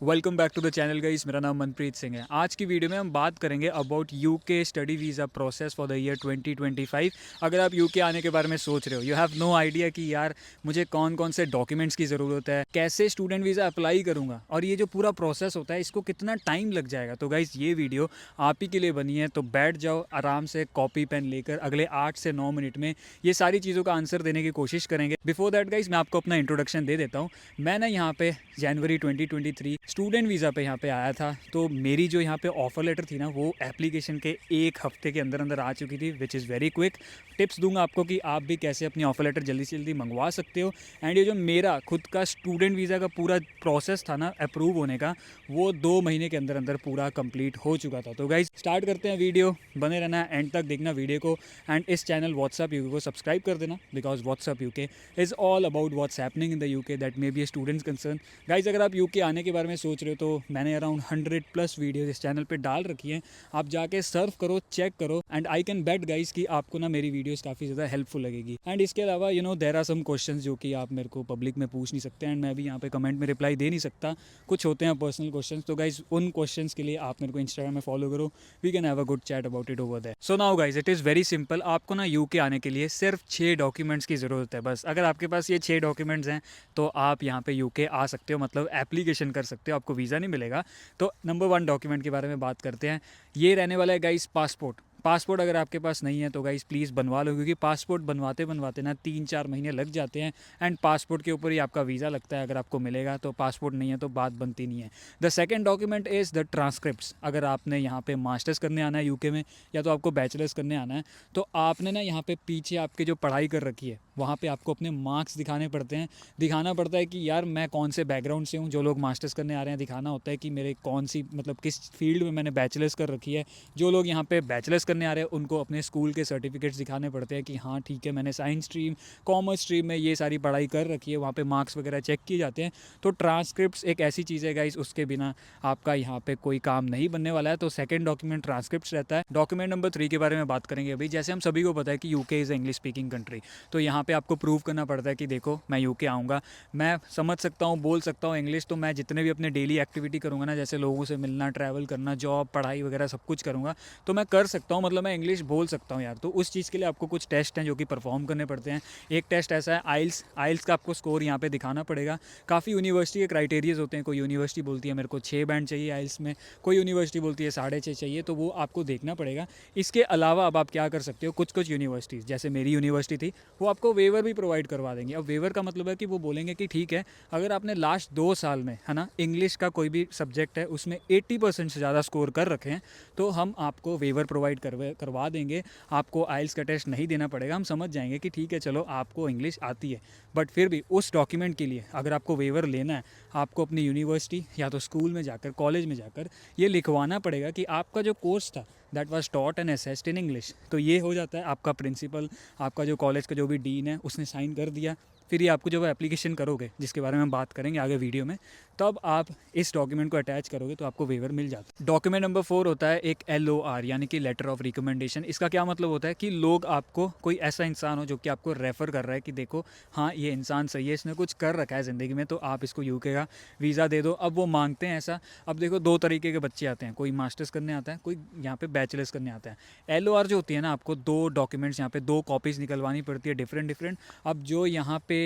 Welcome back to the channel guys. मेरा नाम मनप्रीत सिंह है। आज की वीडियो में हम बात करेंगे about UK study visa process for the year 2025। अगर आप यूके आने के बारे में सोच रहे हो, यू हैव नो आइडिया कि यार मुझे कौन कौन से डॉक्यूमेंट्स की ज़रूरत है, कैसे स्टूडेंट वीज़ा अप्लाई करूँगा और ये जो पूरा प्रोसेस होता है इसको कितना टाइम लग जाएगा, तो गाइस ये वीडियो आप ही के लिए बनी है। तो बैठ जाओ आराम से, कॉपी पेन लेकर अगले 8 से 9 मिनट में ये सारी चीज़ों का आंसर देने की कोशिश करेंगे। बिफोर दैट गाइस मैं आपको अपना इंट्रोडक्शन दे देता हूँ। मैं ना यहाँ पे जनवरी 2023 स्टूडेंट वीज़ा पे यहाँ पे आया था। तो मेरी जो यहाँ पे ऑफ़र लेटर थी ना, वो एप्लीकेशन के एक हफ्ते के अंदर अंदर आ चुकी थी, which is very quick. Tips दूंगा आपको कि आप भी कैसे अपनी ऑफ़र लेटर जल्दी से जल्दी मंगवा सकते हो। एंड ये जो मेरा खुद का स्टूडेंट वीज़ा का पूरा प्रोसेस था ना अप्रूव होने का, वो 2 महीने के अंदर अंदर पूरा कंप्लीट हो चुका था। तो गाइज स्टार्ट करते हैं वीडियो, बने रहना, एंड तक देखना वीडियो को। एंड इस चैनल व्हाट्सअप यूके को सब्सक्राइब कर देना, because WhatsApp UK is all about what's happening in the UK that may be a students concern. Guys अगर आप यूके आने के बारे में सोच रहे हो तो मैंने अराउंड 100+ वीडियोस इस चैनल पे डाल रखी हैं। आप जाके सर्फ करो, चेक करो, and I can bet guys कि आपको ना मेरी वीडियोस काफ़ी ज़्यादा हेल्पफुल लगेगी। एंड इसके अलावा देयर आर सम क्वेश्चंस जो कि आप मेरे को पब्लिक में पूछ नहीं सकते, एंड मैं भी यहाँ पे कमेंट में रिप्लाई दे नहीं सकता। कुछ होते हैं पर्सनल क्वेश्चंस, तो गाइज उन क्वेश्चंस के लिए आप मेरे को इंस्टाग्राम में फॉलो करो। We can have a good chat about it over there. So now guys it is very simple. आपको ना यूके आने के लिए सिर्फ 6 डॉक्यूमेंट्स की ज़रूरत है बस। अगर आपके पास ये 6 डॉक्यूमेंट्स हैं तो आप यहाँ पे यूके आ सकते हो, मतलब एप्लीकेशन कर सकते हो, आपको वीज़ा नहीं मिलेगा। तो नंबर 1 डॉक्यूमेंट के बारे में बात करते हैं। ये रहने वाला है गाइस पासपोर्ट। पासपोर्ट अगर आपके पास नहीं है तो गाइस प्लीज़ बनवा लो, क्योंकि पासपोर्ट बनवाते बनवाते ना 3-4 महीने लग जाते हैं। एंड पासपोर्ट के ऊपर ही आपका वीज़ा लगता है, अगर आपको मिलेगा। तो पासपोर्ट नहीं है तो बात बनती नहीं है। The second document is the transcripts. अगर आपने यहाँ पे मास्टर्स करने आना है यूके में, या तो आपको बैचलर्स करने आना है, तो आपने ना यहाँ पे पीछे आपके जो पढ़ाई कर रखी है वहाँ पे आपको अपने मार्क्स दिखाने पड़ते हैं। दिखाना पड़ता है कि यार मैं कौन से बैकग्राउंड से हूँ। जो लोग मास्टर्स करने आ रहे हैं, दिखाना होता है कि मेरे कौन सी, मतलब किस फील्ड में मैंने बैचलर्स कर रखी है। जो लोग यहाँ पे बैचलर्स करने आ रहे हैं उनको अपने स्कूल के सर्टिफिकेट्स दिखाने पड़ते हैं कि हाँ ठीक है, मैंने साइंस स्ट्रीम, कॉमर्स स्ट्रीम में ये सारी पढ़ाई कर रखी है। वहाँ पे मार्क्स वगैरह चेक किए जाते हैं। तो ट्रांसक्रिप्ट्स एक ऐसी चीज़ है गाइस, उसके बिना आपका यहाँ पे कोई काम नहीं बनने वाला है। तो सेकंड डॉक्यूमेंट ट्रांसक्रिप्ट्स रहता है। डॉक्यूमेंट नंबर 3 के बारे में बात करेंगे अभी। जैसे हम सभी को पता है कि UK is English speaking country, तो यहाँ पे आपको प्रूव करना पड़ता है कि देखो मैं यूके आऊँगा, मैं समझ सकता हूँ, बोल सकता हूँ इंग्लिश। तो मैं जितने भी अपने डेली एक्टिविटी करूँगा ना, जैसे लोगों से मिलना, ट्रैवल करना, जॉब, पढ़ाई वगैरह सब कुछ करूँगा, तो मैं कर सकता हूँ, मतलब मैं इंग्लिश बोल सकता हूँ यार। तो उस चीज़ के लिए आपको कुछ टेस्ट हैं जो कि परफॉर्म करने पड़ते हैं। एक टेस्ट ऐसा है आइल्स। आइल्स का आपको स्कोर यहाँ पे दिखाना पड़ेगा। काफ़ी यूनिवर्सिटी के क्राइटेरियाज होते हैं। कोई यूनिवर्सिटी बोलती है मेरे को 6 बैंड चाहिए आइल्स में, कोई यूनिवर्सिटी बोलती है 6.5 चाहिए, तो वो आपको देखना पड़ेगा। इसके अलावा अब आप क्या कर सकते हो, कुछ कुछ यूनिवर्सिटीज़, जैसे मेरी यूनिवर्सिटी थी, वो आपको वेवर भी प्रोवाइड करवा देंगे। अब वेवर का मतलब है कि वो बोलेंगे कि ठीक है, अगर आपने लास्ट 2 साल में, है ना, इंग्लिश का कोई भी सब्जेक्ट है उसमें 80% से ज़्यादा स्कोर कर रखे हैं, तो हम आपको वेवर प्रोवाइड करवा देंगे। आपको आइल्स का टेस्ट नहीं देना पड़ेगा। हम समझ जाएंगे कि ठीक है चलो आपको इंग्लिश आती है। बट फिर भी उस डॉक्यूमेंट के लिए अगर आपको वेवर लेना है, आपको अपनी यूनिवर्सिटी या तो स्कूल में जाकर, कॉलेज में जाकर ये लिखवाना पड़ेगा कि आपका जो कोर्स था that was taught and assessed in English. तो ये हो जाता है आपका प्रिंसिपल, आपका जो कॉलेज का जो भी डीन है उसने साइन कर दिया। फिर ये आपको जब एप्लीकेशन करोगे, जिसके बारे में हम बात करेंगे आगे वीडियो में, तब आप इस डॉक्यूमेंट को अटैच करोगे तो आपको वेवर मिल जाता है। डॉक्यूमेंट नंबर 4 होता है एक LOR, यानी कि लेटर ऑफ रिकमेंडेशन। इसका क्या मतलब होता है कि लोग आपको, कोई ऐसा इंसान हो जो कि आपको रेफ़र कर रहा है कि देखो हाँ ये इंसान सही है, इसने कुछ कर रखा है ज़िंदगी में, तो आप इसको यूके का वीज़ा दे दो। अब वो मांगते हैं ऐसा। अब देखो 2 तरीके के बच्चे आते हैं, कोई मास्टर्स करने आता है, कोई यहाँ पे बैचलर्स करने आता है। LOR जो होती है ना, आपको 2 डॉक्यूमेंट्स यहाँ पे 2 कॉपीज़ निकलवानी पड़ती है, डिफरेंट डिफरेंट। अब जो यहाँ पे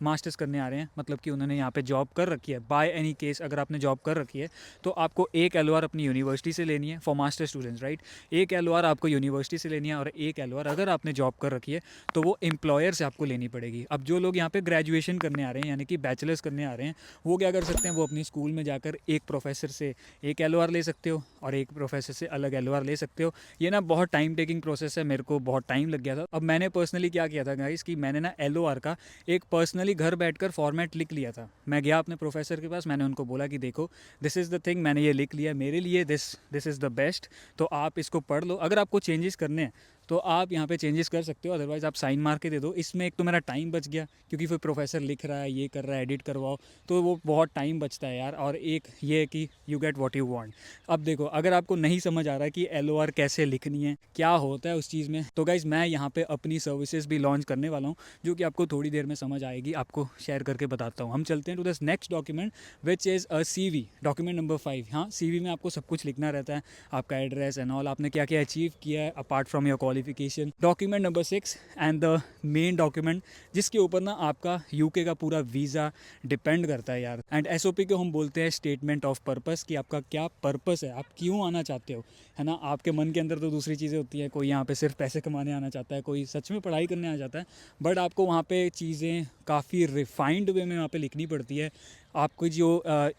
मास्टर्स करने आ रहे हैं, मतलब कि उन्होंने यहाँ पे जॉब कर रखी है, बाय एनी केस अगर आपने जॉब कर रखी है, तो आपको एक LOR अपनी यूनिवर्सिटी से लेनी है फॉर मास्टर स्टूडेंट्स, राइट। एक LOR आपको यूनिवर्सिटी से लेनी है, और एक LOR अगर आपने जॉब कर रखी है तो वो एम्प्लॉयर से आपको लेनी पड़ेगी। अब जो लोग यहाँ पे ग्रेजुएशन करने आ रहे हैं, यानी कि बैचलर्स करने आ रहे हैं, वो क्या कर सकते हैं, वो अपनी स्कूल में जाकर एक प्रोफेसर से एक LOR ले सकते हो और एक प्रोफेसर से अलग LOR ले सकते हो। ये ना बहुत टाइम टेकिंग प्रोसेस है, मेरे को बहुत टाइम लग गया था। अब मैंने पर्सनली क्या किया था गाइस, कि मैंने ना LOR का एक पर्सनली घर बैठकर फॉर्मेट लिख लिया था। मैं गया अपने प्रोफेसर के पास, मैंने उनको बोला कि देखो दिस इज़ द थिंग, मैंने ये लिख लिया, मेरे लिए दिस इज़ द बेस्ट, तो आप इसको पढ़ लो। अगर आपको चेंजेस करने हैं तो आप यहाँ पे चेंजेस कर सकते हो, अदरवाइज़ आप साइन मार के दे दो। इसमें एक तो मेरा टाइम बच गया, क्योंकि फिर प्रोफेसर लिख रहा है, ये कर रहा है, एडिट करवाओ, तो वो बहुत टाइम बचता है यार। और एक ये है कि you get what you want. अब देखो, अगर आपको नहीं समझ आ रहा है कि LOR कैसे लिखनी है, क्या होता है उस चीज़ में, तो गाइज़ मैं यहाँ पे अपनी सर्विसेज भी लॉन्च करने वाला हूँ, जो कि आपको थोड़ी देर में समझ आएगी, आपको शेयर करके बताता हूँ। हम चलते हैं to this next document which is a CV, document number 5। हाँ, CV में आपको सब कुछ लिखना रहता है, आपका एड्रेस एंड ऑल, आपने क्या क्या अचीव किया है apart from your qualification. Document number 6 and the main document, जिसके ऊपर ना आपका UK का पूरा वीज़ा डिपेंड करता है यार। एंड SOP को हम बोलते हैं स्टेटमेंट ऑफ पर्पस, कि आपका क्या पर्पस है, आप क्यों आना चाहते हो, है ना। आपके मन के अंदर तो दूसरी चीज़ें होती हैं, कोई यहाँ पे सिर्फ पैसे कमाने आना चाहता है, कोई सच में पढ़ाई करने आ जाता है, बट आपको वहाँ पे चीज़ें काफ़ी रिफाइंड वे में वहाँ पे लिखनी पड़ती है। आपकी जो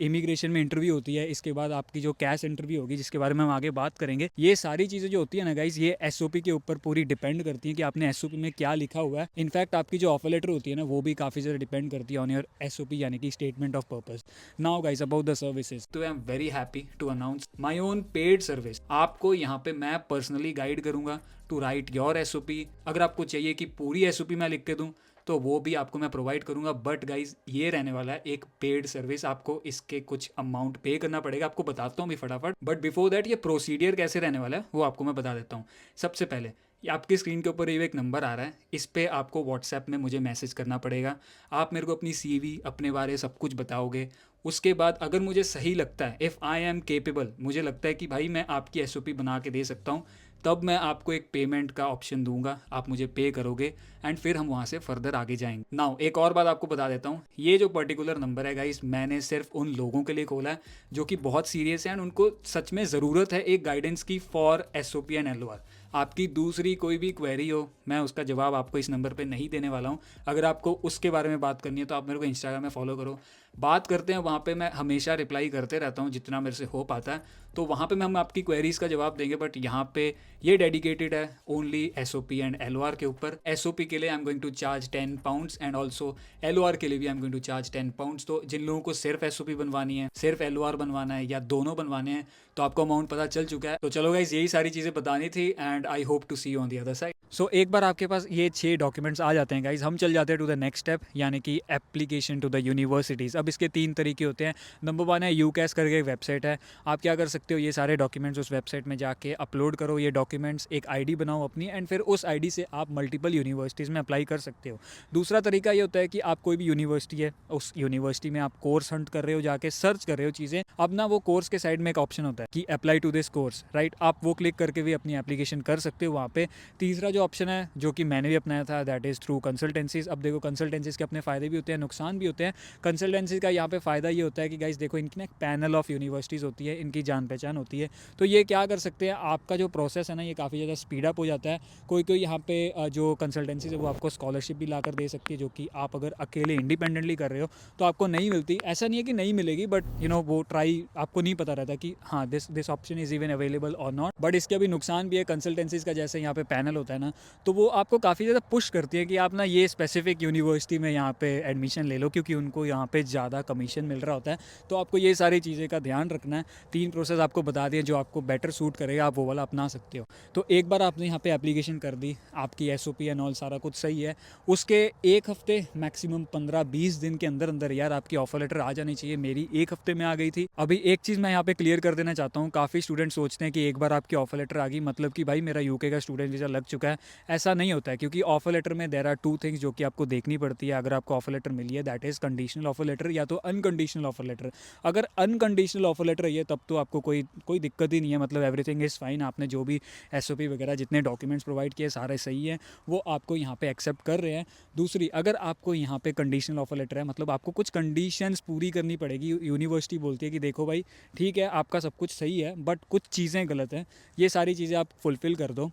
इमिग्रेशन में इंटरव्यू होती है, इसके बाद आपकी जो कैश इंटरव्यू होगी, जिसके बारे में हम आगे बात करेंगे, ये सारी चीज़ें जो होती है ना गाइज, ये SOP के ऊपर पूरी डिपेंड करती हैं कि आपने SOP में क्या लिखा हुआ है। इनफैक्ट आपकी जो ऑफर लेटर होती है ना, वो भी काफ़ी ज़्यादा डिपेंड करती है ऑन योर SOP, यानी कि statement of purpose. Now guys about the services, तो I am very happy to announce my own paid service. आपको यहाँ पे मैं पर्सनली गाइड करूँगा टू राइट योर SOP। अगर आपको चाहिए कि पूरी SOP मैं लिख के दूँ, तो वो भी आपको मैं प्रोवाइड करूंगा। बट गाइज, ये रहने वाला है एक पेड सर्विस, आपको इसके कुछ अमाउंट पे करना पड़ेगा, आपको बताता हूँ भी फटाफट। बट बिफोर दैट, ये प्रोसीडियर कैसे रहने वाला है वो आपको मैं बता देता हूँ। सबसे पहले, ये आपकी स्क्रीन के ऊपर ये एक नंबर आ रहा है, इस पर आपको व्हाट्सएप में मुझे मैसेज करना पड़ेगा। आप मेरे को अपनी CV, अपने बारे सब कुछ बताओगे। उसके बाद अगर मुझे सही लगता है, इफ़ आई एम केपेबल, मुझे लगता है कि भाई मैं आपकी SOP बना के दे सकता हूँ, तब मैं आपको एक पेमेंट का ऑप्शन दूंगा, आप मुझे पे करोगे एंड फिर हम वहाँ से फर्दर आगे जाएंगे। नाउ एक और बात आपको बता देता हूँ, ये जो पर्टिकुलर नंबर है गाइस, मैंने सिर्फ उन लोगों के लिए खोला है जो कि बहुत सीरियस है एंड उनको सच में ज़रूरत है एक गाइडेंस की फॉर SOP एंड LOR। आपकी दूसरी कोई भी क्वेरी हो, मैं उसका जवाब आपको इस नंबर पे नहीं देने वाला हूँ। अगर आपको उसके बारे में बात करनी है तो आप मेरे को इंस्टाग्राम में फॉलो करो, बात करते हैं, वहाँ पे मैं हमेशा रिप्लाई करते रहता हूँ जितना मेरे से हो पाता है। तो वहाँ पे हम आपकी क्वेरीज़ का जवाब देंगे, बट यहाँ पे ये डेडिकेटेड है ओनली SOP एंड LOR के ऊपर। SOP के लिए I am going to charge £10 and also LOR के लिए भी I am going to charge £10। तो जिन लोगों को सिर्फ SOP बनवानी है, सिर्फ LOR बनवाना है, या दोनों बनवाने हैं, तो आपको अमाउंट पता चल चुका है। तो चलो गाइस, यही सारी चीज़ें बतानी थी and I hope to see you on the other side. So एक बार आपके पास ये 6 डॉक्यूमेंट्स आ जाते हैं गाइस, हम चल जाते हैं टू द नेक्स्ट स्टेप, यानी कि एप्लीकेशन टू द यूनिवर्सिटीज़। अब इसके 3 तरीके होते हैं। नंबर 1 है UCAS करके एक वेबसाइट है, आप क्या कर सकते हो, ये सारे डॉक्यूमेंट्स उस वेबसाइट में जाके अपलोड करो, ये डॉक्यूमेंट्स, एक ID बनाओ अपनी, एंड फिर उस ID से आप मल्टीपल यूनिवर्सिटीज़ में अप्लाई कर सकते हो। दूसरा तरीका ये होता है कि आप कोई भी यूनिवर्सिटी है, उस यूनिवर्सिटी में आप कोर्स हंट कर रहे हो, जाके सर्च कर रहे हो चीज़ें। अब ना वो कोर्स के साइड में एक ऑप्शन होता है कि apply to this course, right, आप वो क्लिक करके भी अपनी एप्लीकेशन कर सकते हो वहाँ पे। तीसरा जो ऑप्शन है, जो कि मैंने भी अपनाया था, दैट इज़ थ्रू कंसल्टेंसीज। अब देखो, कंसल्टेंसीज के अपने फ़ायदे भी होते हैं, नुकसान भी होते हैं। कंसल्टेंसी का यहाँ पे फ़ायदा ये होता है कि गाइस देखो, इनकी ना एक पैनल ऑफ यूनिवर्सिटीज़ होती है, इनकी जान पहचान होती है, तो ये क्या कर सकते हैं, आपका जो प्रोसेस है ना, ये काफ़ी ज़्यादा स्पीड अप हो जाता है। कोई कोई यहाँ पे जो कंसल्टेंसीज है वो आपको स्कॉलरशिप भी ला कर दे सकती है, जो कि आप अगर अकेले इंडिपेंडेंटली कर रहे हो तो आपको नहीं मिलती। ऐसा नहीं है कि नहीं मिलेगी, बट वो ट्राई, आपको नहीं पता रहता कि हाँ this option is even available और नॉट। बट इसके अभी नुकसान भी है कंसल्टेंसीज का, जैसे यहाँ पे पैनल होता है ना, तो वो आपको काफ़ी ज़्यादा पुश करती है कि आप ना ये स्पेसिफिक यूनिवर्सिटी में यहाँ पे एडमिशन ले लो, क्योंकि उनको यहाँ पे ज़्यादा कमीशन मिल रहा होता है। तो आपको ये सारी चीज़ें का ध्यान रखना है। 3 प्रोसेस आपको बता दिए, जो आपको बेटर सूट करेगा आप वो वाला अपना सकते हो। तो एक बार आपने यहाँ पे एप्लीकेशन कर दी, आपकी SOP एंड ऑल सारा कुछ सही है, उसके 1 हफ्ते मैक्सिमम 15-20 दिन के अंदर अंदर यार आपकी ऑफर लेटर आ जानी चाहिए। मेरी 1 हफ्ते में आ गई थी। अभी एक चीज़ मैं यहाँ पे क्लियर कर देना चाहता हूँ, काफ़ी स्टूडेंट सोचते हैं कि एक बार आपकी ऑफर लेटर आ गई मतलब कि भाई मेरा UK का स्टूडेंट वीज़ा लग चुका है। ऐसा नहीं होता है, क्योंकि ऑफर लेटर में देयर आर 2 थिंग्स जो कि आपको देखनी पड़ती है अगर आपको ऑफर लेटर मिली है, that is conditional offer letter या तो अनकंडीशनल ऑफर लेटर। अगर अनकंडीशनल ऑफर लेटर है तब तो आपको कोई दिक्कत ही नहीं है, मतलब एवरीथिंग इज़ फाइन। आपने जो भी SOP वगैरह जितने डॉक्यूमेंट्स प्रोवाइड किए सारे सही हैं, वो आपको यहाँ पे एक्सेप्ट कर रहे हैं। दूसरी, अगर आपको यहाँ पे कंडीशनल ऑफर लेटर है, मतलब आपको कुछ कंडीशंस पूरी करनी पड़ेगी। यूनिवर्सिटी बोलती है कि देखो भाई ठीक है, आपका सब कुछ सही है, बट कुछ चीज़ें गलत हैं, ये सारी चीज़ें आप फुलफ़िल कर दो,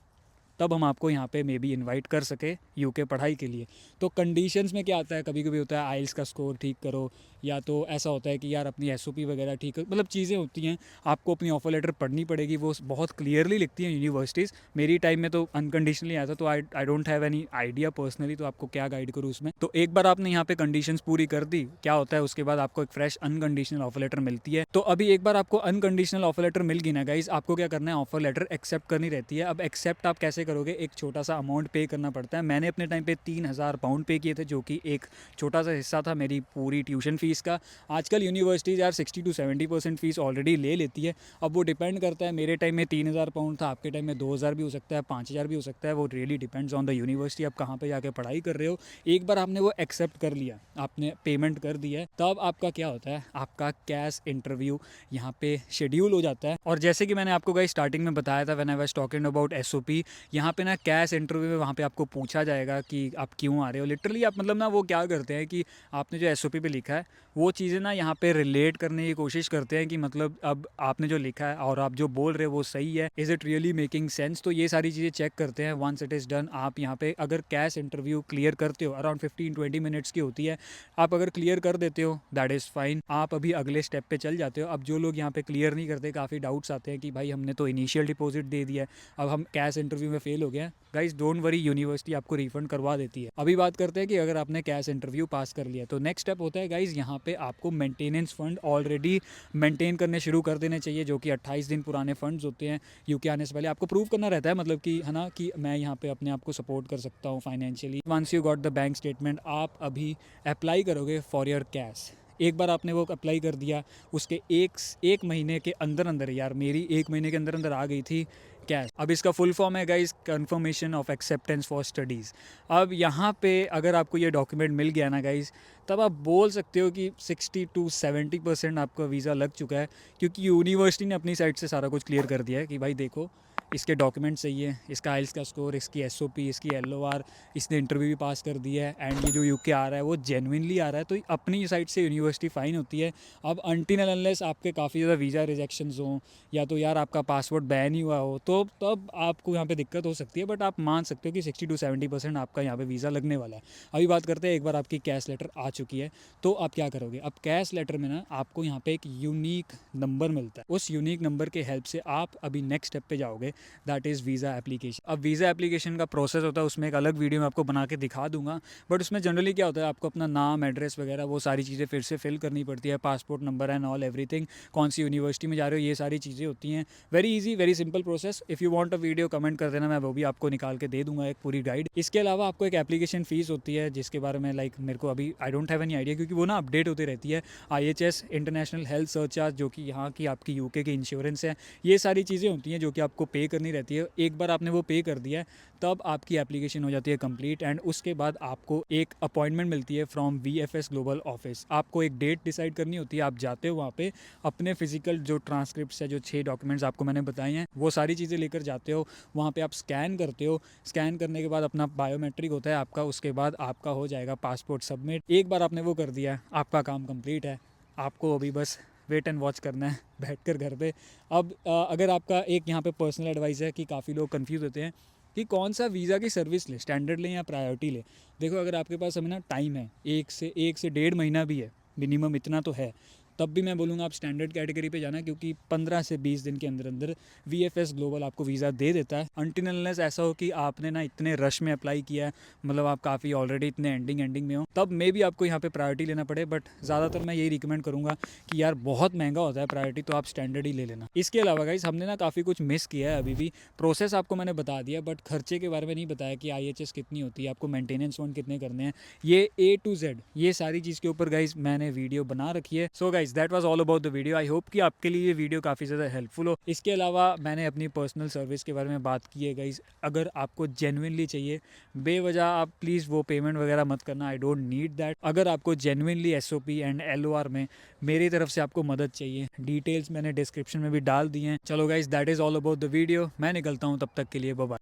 तब हम आपको यहाँ पे मे बी इन्वाइट कर सके UK पढ़ाई के लिए। तो कंडीशंस में क्या आता है, कभी कभी होता है आइल्स का स्कोर ठीक करो, या तो ऐसा होता है कि यार अपनी एसओपी वगैरह ठीक, मतलब चीज़ें होती हैं, आपको अपनी ऑफर लेटर पढ़नी पड़ेगी, वो बहुत क्लियरली लिखती हैं यूनिवर्सिटीज़। मेरी टाइम में तो अनकंडीशनली आया था, तो I don't have any idea personally, तो आपको क्या गाइड करूँ उसमें। तो एक बार आपने यहाँ पे कंडीशंस पूरी कर दी, क्या होता है उसके बाद आपको एक फ्रेश अनकंडीशनल ऑफर लेटर मिलती है। तो अभी एक बार आपको अनकंडीशनल ऑफर लेटर मिल गई ना गाइज, आपको क्या करना है, ऑफर लेटर एक्सेप्ट करनी रहती है। अब एक्सेप्ट आप कैसे करोगे, एक छोटा सा अमाउंट पे करना पड़ता है। मैंने अपने टाइम पे 3,000 पाउंड पे किए थे, जो कि एक छोटा सा हिस्सा था मेरी पूरी ट्यूशन फीस का। आजकल यूनिवर्सिटीज़ यार 60 to 70% फीस ऑलरेडी ले लेती है। अब वो डिपेंड करता है, मेरे टाइम में 3,000 पाउंड था, आपके टाइम में 2,000 भी हो सकता है, 5,000 भी हो सकता है। वो really depends on the university, आप कहाँ पे जाके पढ़ाई कर रहे हो। एक बार आपने वो एक्सेप्ट कर लिया, आपने पेमेंट कर दिया है, तब आपका क्या होता है, आपका कैश इंटरव्यू यहाँ पे शेड्यूल हो जाता है। और जैसे कि मैंने आपको गाइस स्टार्टिंग में बताया था, when I was talking about SOP, यहाँ पे ना कैश इंटरव्यू में वहाँ पे आपको पूछा जाएगा कि आप क्यों आ रहे हो। लिटरली आप मतलब ना वो क्या करते हैं कि आपने जो एसओपी पे लिखा है वो चीज़ें ना यहाँ पे रिलेट करने की कोशिश करते हैं कि मतलब अब आपने जो लिखा है और आप जो बोल रहे हो वो सही है, is it really making sense. तो ये सारी चीज़ें चेक करते हैं। वंस इट इज़ डन, आप यहाँ पे अगर कैश इंटरव्यू क्लियर करते हो, अराउंड 15-20 मिनट्स की होती है, आप अगर क्लियर कर देते हो दैट इज़ फाइन, आप अभी अगले स्टेप पे चल जाते हो। अब जो लोग यहाँ पे क्लियर नहीं करते, काफ़ी डाउट्स आते हैं कि भाई हमने तो इनिशियल डिपॉजिट दे दिया है, अब हम कैश इंटरव्यू में फेल हो गए हैं। गाइस डोंट वरी, यूनिवर्सिटी आपको रिफंड करवा देती है। अभी बात करते हैं कि अगर आपने कैश इंटरव्यू पास कर लिया तो नेक्स्ट स्टेप होता है गाइस, यहाँ पे आपको मेंटेनेंस फंड ऑलरेडी मेंटेन करने शुरू कर देने चाहिए, जो कि 28 दिन पुराने फंड्स होते हैं। यूके आने से पहले आपको प्रूव करना रहता है, मतलब कि है ना, कि मैं यहाँ पे अपने आप को सपोर्ट कर सकता हूँ financially. Once you got the bank statement, आप अभी अप्लाई करोगे फॉर योर कैश। एक बार आपने वो अप्लाई कर दिया, उसके एक महीने के अंदर अंदर, यार मेरी 1 महीने के अंदर अंदर आ गई थी कैश। अब इसका फुल फॉर्म है guys, confirmation of acceptance for studies. अब यहाँ पे अगर आपको ये डॉक्यूमेंट मिल गया ना गाइस, तब आप बोल सकते हो कि 60 to 70% आपका वीज़ा लग चुका है, क्योंकि यूनिवर्सिटी ने अपनी साइड से सारा कुछ क्लियर कर दिया है कि भाई देखो इसके डॉक्यूमेंट सही है, इसका आइल्स का स्कोर, इसकी एसओपी, इसकी एलओआर, इसने इंटरव्यू भी पास कर दिया है, एंड ये जो यूके आ रहा है वो जेन्युइनली आ रहा है। तो अपनी साइड से यूनिवर्सिटी फ़ाइन होती है। अब अनटिल अनलेस आपके काफ़ी ज़्यादा वीज़ा रिजेक्शंस हों, या तो यार आपका पासपोर्ट बैन ही हुआ हो, तो तब आपको यहाँ पे दिक्कत हो सकती है। बट आप मान सकते हो कि 60 to 70% आपका यहाँ पे वीज़ा लगने वाला है। अभी बात करते हैं, एक बार आपकी कैश लेटर आ चुकी है तो आप क्या करोगे। अब कैश लेटर में ना आपको यहाँ पे एक यूनिक नंबर मिलता है, उस यूनिक नंबर के हेल्प से आप अभी नेक्स्ट स्टेप पे जाओगे, दैट इज़ वीज़ा एप्लीकेशन। अब वीज़ा एप्लीकेशन का प्रोसेस होता है, उसमें एक अलग वीडियो में आपको बना के दिखा दूंगा। बट उसमें जनरली क्या होता है, आपको अपना नाम, एड्रेस वगैरह वो सारी चीज़ें फिर से फिल करनी पड़ती है, passport number and all everything, कौन सी यूनिवर्सिटी में जा रहे हो, ये सारी चीज़ें होती हैं। Very easy, very simple process. If you want a video comment कर देना, मैं वो भी आपको निकाल के दे दूंगा एक पूरी गाइड। इसके अलावा आपको एक एप्लीकेशन फ़ीस होती है, जिसके बारे में लाइक मेरे को अभी I don't have any idea, क्योंकि वो ना अपडेट होती रहती है। IHS इंटरनेशनल हेल्थ सर्चार्ज, जो कि यहाँ की आपकी यूके की इंश्योरेंस है, ये सारी चीज़ें होती हैं जो कि आपको पे करनी रहती है। एक बार आपने वो पे कर दिया है, तब आपकी एप्लीकेशन हो जाती है कंप्लीट, एंड उसके बाद आपको एक अपॉइंटमेंट मिलती है फ्रॉम VFS ग्लोबल ऑफिस। आपको एक डेट डिसाइड करनी होती है, आप जाते हो वहाँ पे, अपने फिजिकल जो ट्रांसक्रिप्ट है, जो 6 डॉक्यूमेंट्स आपको मैंने बताए हैं, वो सारी चीज़ें लेकर जाते हो वहाँ पे, आप स्कैन करते हो। स्कैन करने के बाद अपना बायोमेट्रिक होता है आपका, उसके बाद आपका हो जाएगा पासपोर्ट सबमिट। एक बार आपने वो कर दिया है, आपका काम कंप्लीट है। आपको अभी बस वेट एंड वॉच करना है बैठकर घर पे। अब अगर आपका एक यहाँ पे पर्सनल एडवाइस है कि काफ़ी लोग कंफ्यूज होते हैं कि कौन सा वीज़ा की सर्विस ले, स्टैंडर्ड लें या प्रायोरिटी ले। देखो, अगर आपके पास अभी ना टाइम है, 1 से 1.5 महीना भी है, मिनिमम इतना तो है, तब भी मैं बोलूँगा आप स्टैंडर्ड कैटेगरी पे जाना, क्योंकि 15 से 20 दिन के अंदर अंदर VFS ग्लोबल आपको वीज़ा दे देता है। अनटिल अनलेस ऐसा हो कि आपने ना इतने रश में अप्लाई किया है, मतलब आप काफ़ी ऑलरेडी इतने एंडिंग में हो, तब मे भी आपको यहाँ पे प्रायोरिटी लेना पड़े। बट ज़्यादातर मैं यही रिकमेंड करूँगा कि यार बहुत महंगा होता है प्रायोरिटी, तो आप स्टैंडर्ड ही ले लेना। इसके अलावा गाइस, हमने ना काफ़ी कुछ मिस किया है अभी भी। प्रोसेस आपको मैंने बता दिया, बट खर्चे के बारे में नहीं बताया कि IHS कितनी होती है, आपको मेंटेनेंस फंड कितने करने हैं, ये A to Z, ये सारी चीज़ के ऊपर गाइस मैंने वीडियो बना रखी है। So guys that was all about the video. I hope कि आपके लिए ये वीडियो काफ़ी ज़्यादा हेल्पफुल हो। इसके अलावा मैंने अपनी पर्सनल सर्विस के बारे में बात की है गाइस। अगर आपको जेन्युइनली चाहिए, बेवजह आप प्लीज़ वो पेमेंट वगैरह मत करना, आई डोंट नीड दैट। अगर आपको जेन्युइनली SOP एंड LOR में मेरी तरफ से आपको मदद चाहिए, डिटेल्स मैंने डिस्क्रिप्शन में भी डाल दी हैं। चलो guys, that is all about the video. मैं निकलता हूँ, तब तक के लिए बाय बाय।